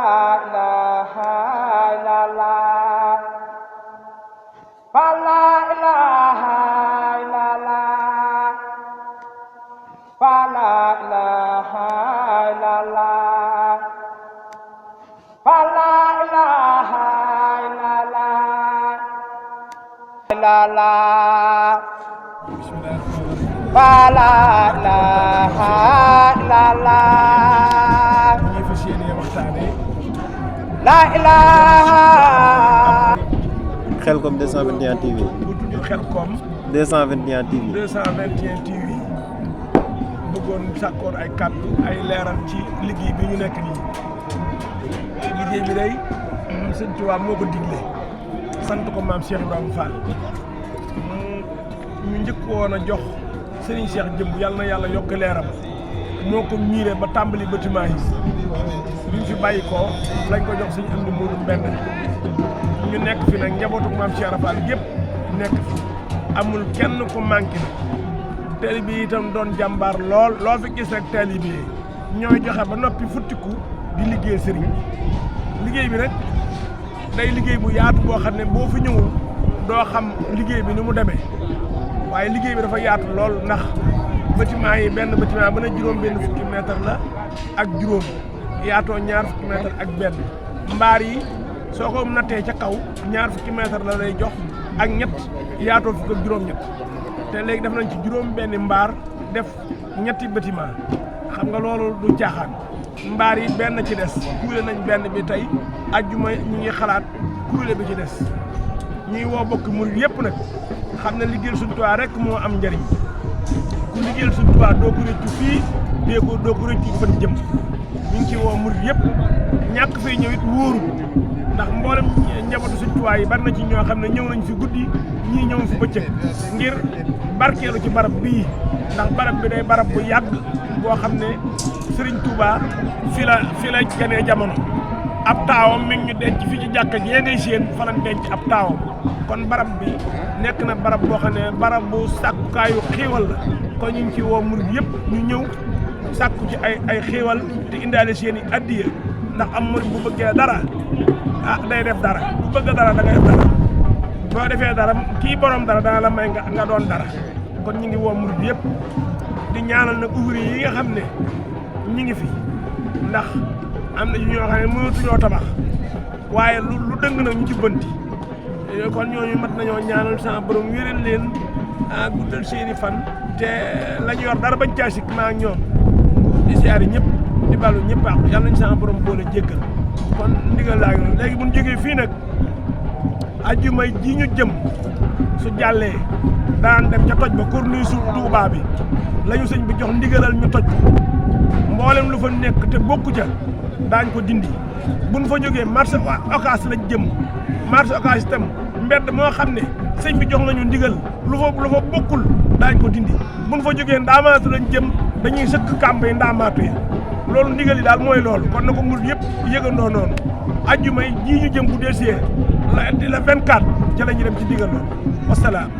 la ilaha illallah fa la ilaha illallah fa la ilaha illallah fa la ilaha illallah illallah fa la ilaha illallah ñu fas yéene waxtaane la ilaha Khelcom 221 TV. bu tudd Khelcom 221 TV. 221 TV bëggoon sàkkoon ay kàddu ay leeral ci liggéey bi ñu nekk nii liggéey bi day sëñ Tuubaa moo ko digle sant ko maam Cheikh Ibrahima Fall ñu njëkk woon a jox Serigne Cheikh Jëmb yàlla na yàlla yokk leeram moo ko miiree ba tàmbali bâtiment yi bi ñu fi bàyyi ko lañ ko jox suñu andi Moodu Mbend ñu nekk fi nag njabootu maam Cheikh Ibra Fall gépp nekk fi amul kenn ku manqué na taalibe yi itam doon jàmbaar lool loo fi gis rek taalibe yi ñooy joxe ba noppi futtiku di liggéey sëriñ bi liggéey bi nag day liggéey bu yaatu boo xam ne boo fi ñëwul doo xam liggéey bi ni mu demee waaye liggéey bi dafa yaatu lool ndax bâtiment yi benn bâtiment ba ne juróom benn fukki mètre la ak juróom yaatoo ñaar fukki mètre ak benn mbaar yi soo ko nattee ca kaw ñaar fukki mètre la lay jox ak ñett yaatoo fukk ak juróom-ñett te léegi def nañ ci juróom benn mbaar def ñetti bâtiment xam nga loolu du caaxaan mbaar yi benn ci des kuule nañ benn bi tey ajjuma ñu ngi xalaat kuule bi ci des ñuy woo bokk murid yëpp nag xam ne liggéeyal Sëñ Tuubaa rek moo am njëriñ ku liggéeyal Sëñ Tuubaa doo ko rëccu fii doo ko rëccu fan jëm ñu ngi ci woo murid yëpp ñàkk fay ñëw it wóoru ndax mboolem njabootu Sëñ Tuubaa yi bari na ci ñoo xam ne ñëw nañ fi guddi ñii ñëw fi bëccëg ngir barkeelu ci barab bii ndax barab bi day barab bu yàgg boo xam ne Sëriñ Tuubaa fi la ganee jamono ab taawam mi ngi ñu denc fi ci jàkka ji ngay séen fa lañ denc ab taawam kon barab bi nekk na barab boo xam ne barab bu sàkkukaayu xéewal la kon ñu ngi ci woo murid yëpp ñu ñëw sàkku ci ay xéewal te indaale seen i addiya ndax am murid bu bëggee dara day def dara bu bëgg dara da ngay def dara boo defee dara kii borom dara dana la may nga doon dara kon ñu ngi woo murid yëpp di ñaanal nag ouvrier yi nga xam ne ñi ngi fi ndax am na ñoo xam ne mënatuñoo tabax waaye lu dëng nag ñu ci bënti kon ñooñu mat nañoo ñaanal sama borom wéral leen guddal seeni fan te lañu yor dara bañ caa sikk maa ak ñoom di siyaari ñëpp di balu ñëpp ak yàlla nañ sama borom boole jéggal kon ndigal laa ngi noonu léegi bu ñu jógee fii nag ajjuma ji ñu jëm su jàllee daan dem ca toj ba corniche Touba bi lañu sëñ bi jox ndigalal ñu toj mboolem lu fa nekk te bokku ca daañ ko dindi buñ fa jógee marché Ocass lañ jëm marché Ocass itam mbedd moo xam ne sëñ bi jox nañu ndigal lu fa bokkul daañ ko dindi buñ fa jógee ndaamaatu lañ jëm dañuy sëkk kàmb yi ndaamaatu yi loolu ndigal yi daal mooy loolu kon na ko murid yëpp yëgandoo noonu ajjuma ji ñu jëm bu desee la 24 ca la ñu dem ci ndigal loolu wasalaam